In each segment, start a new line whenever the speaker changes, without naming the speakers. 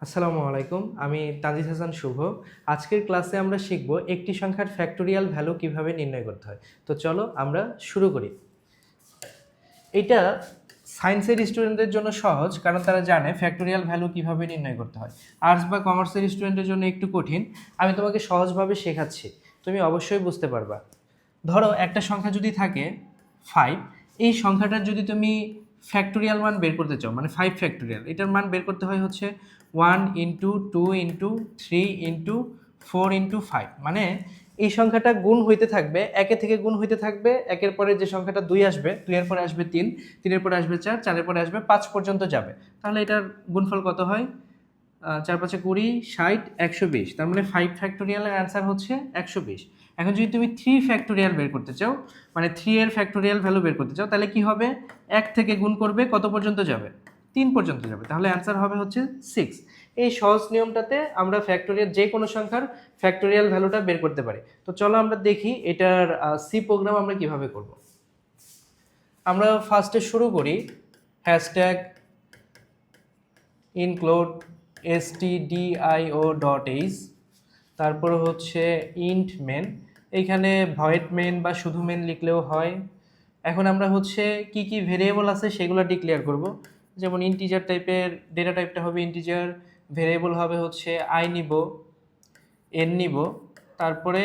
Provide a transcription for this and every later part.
আসসালামু আলাইকুম, আমি তানজিদ হাসান শুভ। আজকের ক্লাসে আমরা শিখব একটি সংখ্যার ফ্যাক্টোরিয়াল ভ্যালু কিভাবে নির্ণয় করতে হয়। তো চলো আমরা শুরু করি। এটা সায়েন্সের স্টুডেন্টদের জন্য সহজ, কারণ তারা জানে ফ্যাক্টোরিয়াল ভ্যালু কিভাবে নির্ণয় করতে হয়। আর্টস বা কমার্সের স্টুডেন্টের জন্য একটু কঠিন। আমি তোমাকে সহজভাবে শেখাচ্ছি, তুমি অবশ্যই বুঝতে পারবা। ধরো একটা সংখ্যা যদি থাকে 5, এই সংখ্যাটার যদি তুমি ফ্যাক্টোরিয়াল মান বের করতে চাও, মানে 5 ফ্যাক্টোরিয়াল, এটার মান বের করতে হয় হচ্ছে 1 ইন্টু 2 ইন্টু 3 ইন্টু 4 ইন্টু 5। মানে এই সংখ্যাটা গুণ হইতে থাকবে, একে থেকে গুণ হইতে থাকবে, একের পরে যে সংখ্যাটা 2 আসবে, 2 এর পরে আসবে 3, 3 এর পরে আসবে 4, 4 এর পরে আসবে 5 পর্যন্ত যাবে। তাহলে এটার গুণফল কত হয়? 4 5 20, 60, 120। তার মানে 5 ফ্যাক্টোরিয়ালের অ্যান্সার হচ্ছে 120। এখন যদি তুমি 3 ফ্যাক্টোরিয়াল বের করতে চাও, মানে 3 এর ফ্যাক্টোরিয়াল ভ্যালু বের করতে চাও, তাহলে কি হবে? 1 থেকে গুণ করবে, কত পর্যন্ত যাবে? 3 পর্যন্ত যাবে। তাহলে অ্যান্সার হবে হচ্ছে 6। এই সহজ নিয়মটাতে আমরা ফ্যাক্টোরিয়াল যে কোনো সংখ্যার ফ্যাক্টোরিয়াল ভ্যালুটা বের করতে পারি। তো চলো আমরা দেখি এটার সি প্রোগ্রাম আমরা কিভাবে করব। আমরা ফার্স্টে শুরু করি হ্যাশট্যাগ include stdio.h, তারপর হচ্ছে int main। এইখানে ভয়েড মেন বা শুধু মেন লিখলেও হয়। এখন আমরা হচ্ছে কি কি ভেরিয়েবল আছে সেগুলো ডিক্লেয়ার করব। যেমন ইন্টিজার টাইপের ডেটা টাইপটা হবে ইন্টিজার, ভেরিয়েবল হবে হচ্ছে আই নিব, এন নিব, তারপরে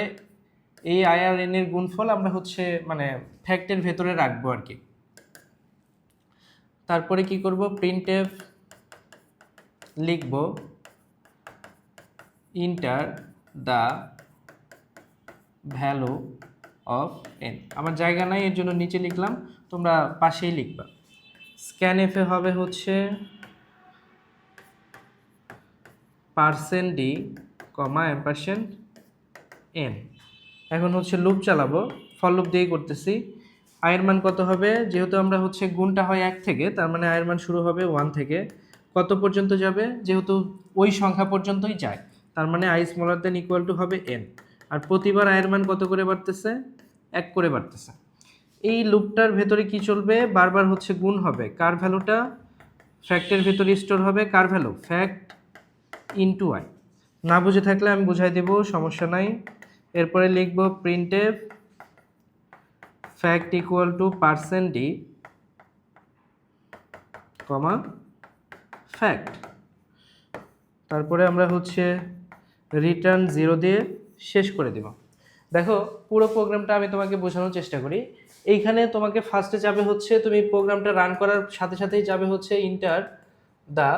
এই আই আর এন এর গুণফল আমরা হচ্ছে মানে ফ্যাক্টের ভেতরে রাখবো আর কি। তারপরে কি করব, প্রিন্টএফ লিখব enter the value of N. আমার জায়গা নাই, এর জন্য নিচে লিখলাম, তোমরা পাশেই লিখবা। স্ক্যান এফে হবে হচ্ছে %d, $n। এখন হচ্ছে লুপ চালাবো, ফর লুপ দিয়েই করতেছি। আয়ের মান কত হবে? যেহেতু আমরা হচ্ছে গুণটা হয় 1 থেকে, তার মানে আয়ের মান শুরু হবে 1 থেকে। কত পর্যন্ত যাবে? যেহেতু ওই সংখ্যা পর্যন্তই যায়, তার মানে I smaller than equal to হবে n। আর প্রতিবার আয়ের মান কত করে বাড়তেছে? 1 করে বাড়তেছে। এই লুপটার ভেতরে কি চলবে? বারবার হচ্ছে গুণ হবে। কার ভ্যালুটা? ফ্যাক্টের ভেতরে স্টোর হবে কার ভ্যালু? Fact into I. না বুঝে থাকলে আমি বুঝাই দেব, সমস্যা নাই। এরপরে লিখব printf fact equal two %d, fact. তারপরে আমরা হচ্ছে রিটার্ন 0 দিয়ে শেষ করে দেব। দেখো পুরো প্রোগ্রামটা আমি তোমাকে বোঝানোর চেষ্টা করি। এইখানে তোমাকে ফার্স্টে যাবে হচ্ছে, তুমি প্রোগ্রামটা রান করার সাথে সাথেই যাবে হচ্ছে enter the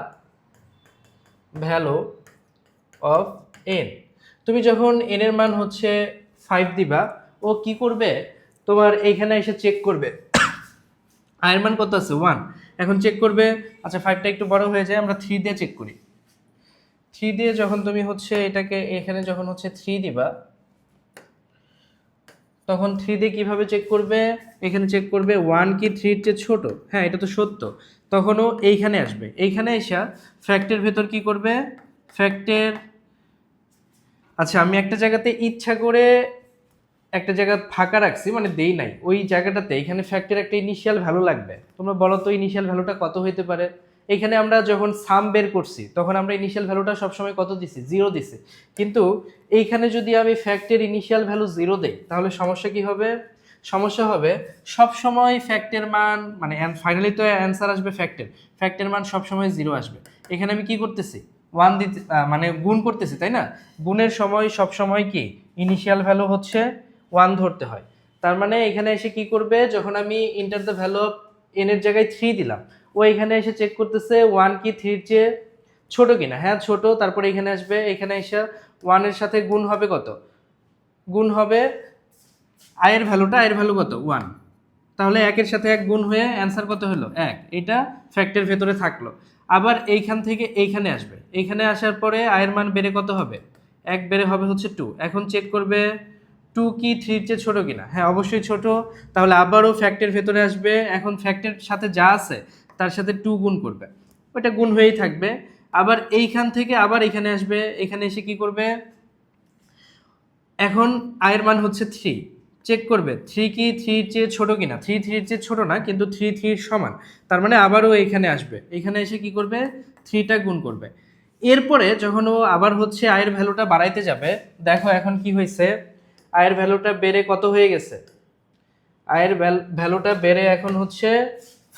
value of N. তুমি যখন এন এর মান হচ্ছে 5 দিবা, ও কি করবে? তোমার এইখানে এসে চেক করবে আয়ের মান কত আছে? 1। এখন চেক করবে, আচ্ছা 5টা একটু বড় হয়ে যায়, আমরা 3 দিয়ে চেক করি। 3 দিয়ে যখন তুমি হচ্ছে এটাকে এখানে যখন হচ্ছে 3 দিবা, তখন 3 দিয়ে কিভাবে চেক করবে? এখানে চেক করবে 1 কি 3 এর চেয়ে ছোট? হ্যাঁ, এটা তো সত্য। তখনও এইখানে আসবে, এইখানে এসে ফ্যাক্টের ভেতর কি করবে? ফ্যাক্টের, আচ্ছা আমি একটা জায়গাতে ইচ্ছা করে একটা জায়গা ফাঁকা রাখছি, মানে দেই নাই, ওই জায়গাটাতে এখানে ফ্যাক্টের একটা ইনিশিয়াল ভ্যালু লাগবে। তোমরা বলো তো ইনিশিয়াল ভ্যালুটা কত হইতে পারে? এখানে আমরা যখন সাম বের করছি তখন আমরা ইনিশিয়াল ভ্যালুটা সবসময় কত দিছি? 0 দিছি। কিন্তু এইখানে যদি আমি ফ্যাক্টের ইনিশিয়াল ভ্যালু 0 দেই, তাহলে সমস্যা কি হবে? সমস্যা হবে সব সময় ফ্যাক্টের মান, মানে ফাইনালি তো অ্যান্সার আসবে ফ্যাক্টের, ফ্যাক্টের মান সবসময় 0 আসবে। এখানে আমি কি করতেছি? 1 দিতে, মানে গুণ করতেছি, তাই না? গুণের সময় সব সময় কি ইনিশিয়াল ভ্যালু হচ্ছে 1 ধরতে হয়। তার মানে এখানে এসে কি করবে? যখন আমি enter the value of N এর জায়গায় 3 দিলাম, ও এখানে এসে চেক করতেছে 1 কি 3 এর চেয়ে ছোট কিনা। হ্যাঁ ছোট। তারপরে এখানে আসবে, এখানে এসে 1 এর সাথে গুণ হবে কত? গুণ হবে আয়ের ভ্যালুটা, আয়ের ভ্যালু কত? 1। তাহলে 1 এর সাথে 1 গুণ হয়ে অ্যান্সার কত হলো? 1। এটা ফ্যাক্টের ভেতরে থাকলো। আবার এইখান থেকে এইখানে আসবে, এইখানে আসার পরে আয়ের মান বেড়ে কত হবে? 1 বেড়ে হবে হচ্ছে 2। এখন চেক করবে 2 কি 3 এর চেয়ে ছোট কিনা। হ্যাঁ অবশ্যই ছোট। তাহলে আবারও ফ্যাক্টের ভেতরে আসবে, এখন ফ্যাক্টের সাথে যা আছে তার সাথে 2 গুণ করবে, ওইটা গুণ হয়েই থাকবে। আবার এইখান থেকে আবার এখানে আসবে, এখানে এসে কি করবে? এখন আয়ের মান হচ্ছে 3, চেক করবে 3 কি 3 এর চেয়ে ছোট কিনা। 3 3 এর চেয়ে ছোট না, কিন্তু 3 3 এর সমান। তার মানে আবারও এখানে আসবে, এখানে এসে কি করবে? 3টা গুণ করবে। এরপরে যখন ও আবার হচ্ছে আয়ের ভ্যালুটা বাড়াইতে যাবে, দেখো এখন কি হয়েছে, আয়ের ভ্যালুটা বেড়ে কত হয়ে গেছে, আয়ের ভ্যালুটা বেড়ে এখন হচ্ছে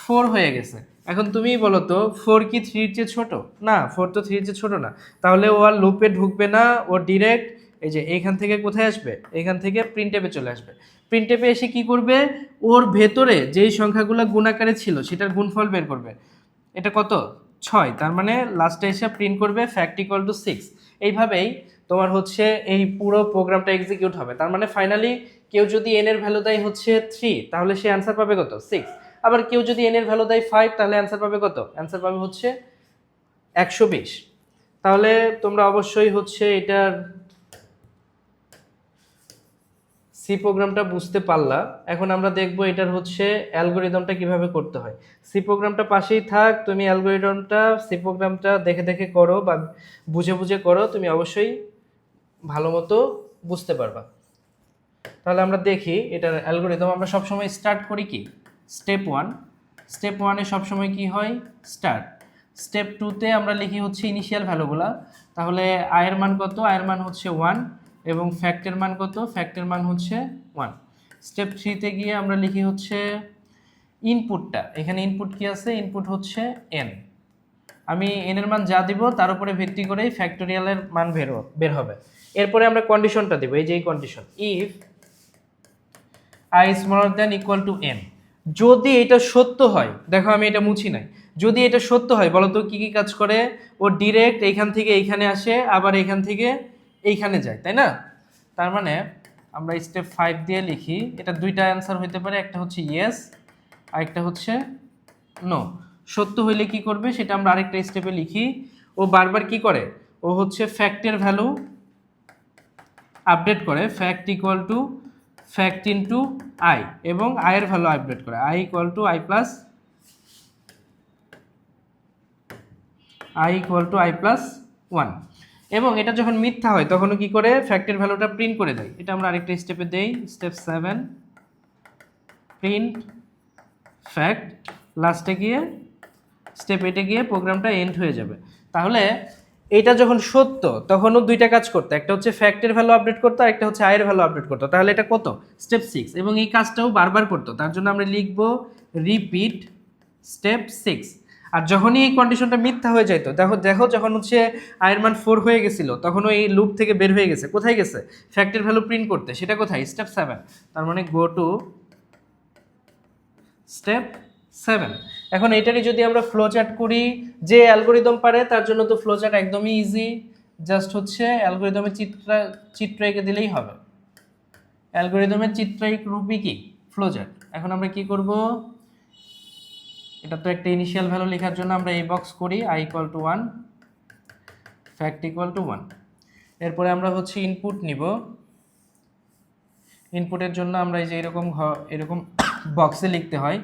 4 হয়ে গেছে। এখন তুমিই বলো তো 4 কি 3 এর চেয়ে ছোট? না, 4 তো 3 এর চেয়ে ছোট না। তাহলে ও আর লুপে ঢুকবে না, ও ডিরেক্ট এই যে এইখান থেকে কোথায় আসবে, এখান থেকে প্রিন্টএপে চলে আসবে। প্রিন্টএপে এসে কি করবে, ওর ভেতরে যেই সংখ্যাগুলো গুণাকারে ছিল সেটার গুণফল বের করবে। এটা কত, 6, তার মানে লাস্টে এসে প্রিন্ট করবে ফ্যাক্ট ইকুয়াল টু 6। এইভাবেই তোমার হচ্ছে এই পুরো প্রোগ্রামটা এক্সিকিউট হবে। তার মানে ফাইনালি কেউ যদি এন এর ভ্যালু দেয় হচ্ছে 3, তাহলে সে অ্যান্সার পাবে কত, 6। আবার কেউ যদি এন এর ভ্যালু দেয় 5, তাহলে অ্যান্সার পাবে কত, অ্যান্সার পাবে হচ্ছে 120। তাহলে তোমরা অবশ্যই হচ্ছে এটার সি প্রোগ্রামটা বুঝতে পারলা। এখন আমরা দেখব এটার হচ্ছে অ্যালগোরিদমটা কিভাবে করতে হয়। সি প্রোগ্রামটা পাশেই থাক, তুমি অ্যালগোরিদমটা সি প্রোগ্রামটা দেখে দেখে করো বা বুঝে বুঝে করো, তুমি অবশ্যই ভালো মতো বুঝতে পারবা। তাহলে আমরা দেখি এটার অ্যালগোরিদম। আমরা সবসময় স্টার্ট করি কি, স্টেপ 1। স্টেপ 1-এ সবসময় কি হয়, স্টার্ট। স্টেপ 2-তে আমরা লিখি হচ্ছে ইনিশিয়াল ভ্যালুগুলা। তাহলে আয়ের মান কত, আয়ের মান হচ্ছে 1, এবং ফ্যাক্টের মান কত, ফ্যাক্টের মান হচ্ছে 1। স্টেপ 3-তে গিয়ে আমরা লিখি হচ্ছে ইনপুটটা। এখানে ইনপুট কি আছে, ইনপুট হচ্ছে n। আমি n এর মান যা দিব তার উপরে ভিত্তি করেই ফ্যাক্টোরিয়ালের মান বের হবে। এরপরে আমরা কন্ডিশনটা দিব, এই যে এই condition, if i smaller than equal to n। যদি এটা সত্য হয়, দেখো আমি এটা মুছি নাই, যদি এটা সত্য হয় বলো তো কি কি কাজ করে, ও ডিরেক্ট এইখান থেকে এইখানে আসে, আবার এইখান থেকে এইখানে যায়, তাই না? তার মানে আমরা স্টেপ 5 দিয়ে লিখি, এটা দুইটা অ্যান্সার হইতে পারে, একটা হচ্ছে ইয়েস আর একটা হচ্ছে নো। সত্য হইলে কি করবে সেটা আমরা আরেকটা স্টেপে লিখি। ও বারবার কি করে, ও হচ্ছে ফ্যাক্টের ভ্যালু আপডেট করে, fact equal to fact into I, এবং আয়ের ভ্যালু আপডেট করে I equal to I plus I plus 1। এবং এটা যখন মিথ্যা হয় তখনও কি করে, ফ্যাক্টের ভ্যালুটা প্রিন্ট করে দেয়। এটা আমরা আরেকটা স্টেপে দেই, স্টেপ 7, প্রিন্ট ফ্যাক্ট। লাস্টে গিয়ে স্টেপ 8-এ গিয়ে প্রোগ্রামটা এন্ড হয়ে যাবে। তাহলে এটা যখন সত্য তখনও দুইটা কাজ করতে, একটা হচ্ছে ফ্যাক্টের ভ্যালু আপডেট করতো আর একটা হচ্ছে আয়ের ভ্যালু আপডেট করতো। তাহলে এটা কত, স্টেপ 6, এবং এই কাজটাও বারবার করতো। তার জন্য আমরা লিখব রিপিট স্টেপ 6। আর যখনই এই কন্ডিশনটা মিথ্যা হয়ে যেত, দেখো দেখো যখন হচ্ছে আয়ের মান 4 হয়ে গেছিল তখনও এই লুপ থেকে বের হয়ে গেছে, কোথায় গেছে, ফ্যাক্টের ভ্যালু প্রিন্ট করতে। সেটা কোথায়, স্টেপ 7। তার মানে গো টু স্টেপ 7। এখন এটারই যদি আমরা ফ্লো চার্ট করি, যে অ্যালগোরিদম পারে তার জন্য তো ফ্লো চার্ট একদমই ইজি, জাস্ট হচ্ছে অ্যালগোরিদমের চিত্র এঁকে দিলেই হবে। অ্যালগোরিদমের চিত্রায়িক রূপই কি, ফ্লো চার্ট। এখন আমরা কি করব, এটা তো একটা ইনিশিয়াল ভ্যালু লেখার জন্য আমরা এই বক্স করি i equal to 1, fact equal two 1। এরপরে আমরা হচ্ছে ইনপুট নিব। ইনপুটের জন্য আমরা এই যে এরকম বক্সে লিখতে হয়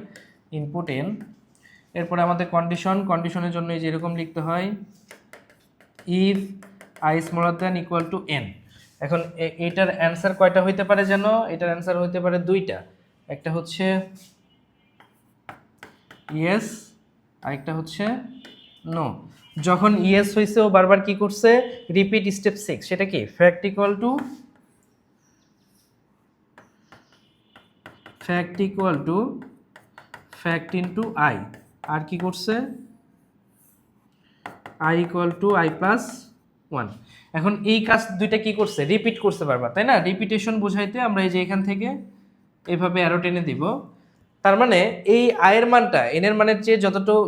ইনপুট n। এরপরে আমাদের কন্ডিশনের জন্য এই যে এরকম লিখতে হয় if i smaller than equal to n। এখন এটার অ্যান্সার কয়টা হইতে পারে যেন, এটার অ্যান্সার হইতে পারে দুইটা, একটা হচ্ছে ইয়েস আর একটা হচ্ছে নো। যখন ইয়েস হয়েছে ও বারবার কি করছে, রিপিট স্টেপ 6, সেটা কি fact equal to fact into I, আর কি করছে I equal to I plus 1। এখন এই কাজ দুইটা কি করছে, রিপিট করতে পারবা, তাই না? রিপিটেশন বোঝাইতে আমরা এই যে এখান থেকে এভাবে অ্যারো টেনে দিব। তার মানে এই আয়ের মানটা এন এর মানের চেয়ে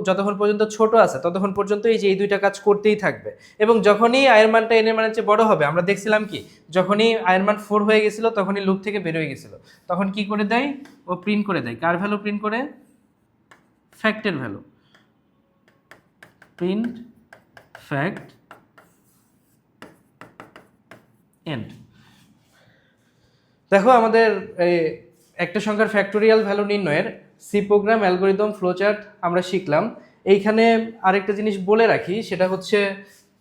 যতক্ষণ পর্যন্ত ছোট আছে ততক্ষণ পর্যন্ত এই যে এই দুইটা কাজ করতেই থাকবে। এবং যখনই আয়ের মানটা এন এর মানের চেয়ে বড় হবে, আমরা দেখছিলাম কি, যখনই আয়ের মান 4 হয়ে গেছিল তখনই লুপ থেকে বের হয়ে গেছিল, তখন কি করে দেয়, ও প্রিন্ট করে দেয় কার ভ্যালু, প্রিন্ট করে ফ্যাক্টের ভ্যালু, প্রিন্ট ফ্যাক্ট এন্ড। দেখো আমাদের একটা সংখ্যার ফ্যাক্টোরিয়াল ভ্যালু নির্ণয়ের সি প্রোগ্রাম, অ্যালগোরিদম, ফ্লোচার্ট আমরা শিখলাম। এইখানে আরেকটা জিনিস বলে রাখি, সেটা হচ্ছে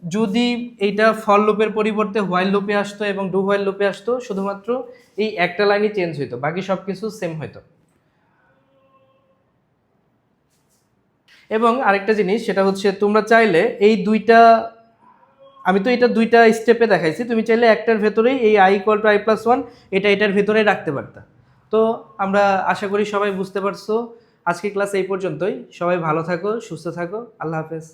যদি এইটা ফর লুপের পরিবর্তে হোয়াইল লুপে আসতো এবং ডু হোয়াইল লুপে আসতো, শুধুমাত্র এই একটা লাইনই চেঞ্জ হইতো, বাকি সব কিছু সেম হইতো। এবং আরেকটা জিনিস সেটা হচ্ছে তোমরা চাইলে এই দুইটা আমি তো এটা দুইটা স্টেপে দেখাইছি, তুমি চাইলে একটার ভেতরেই এই i = i+1 এটা এটার ভেতরেই রাখতে পারতা। তো আমরা আশা করি সবাই বুঝতে পারছো। আজকে ক্লাস এই পর্যন্তই। সবাই ভালো থাকো, সুস্থ থাকো, আল্লাহ হাফেজ।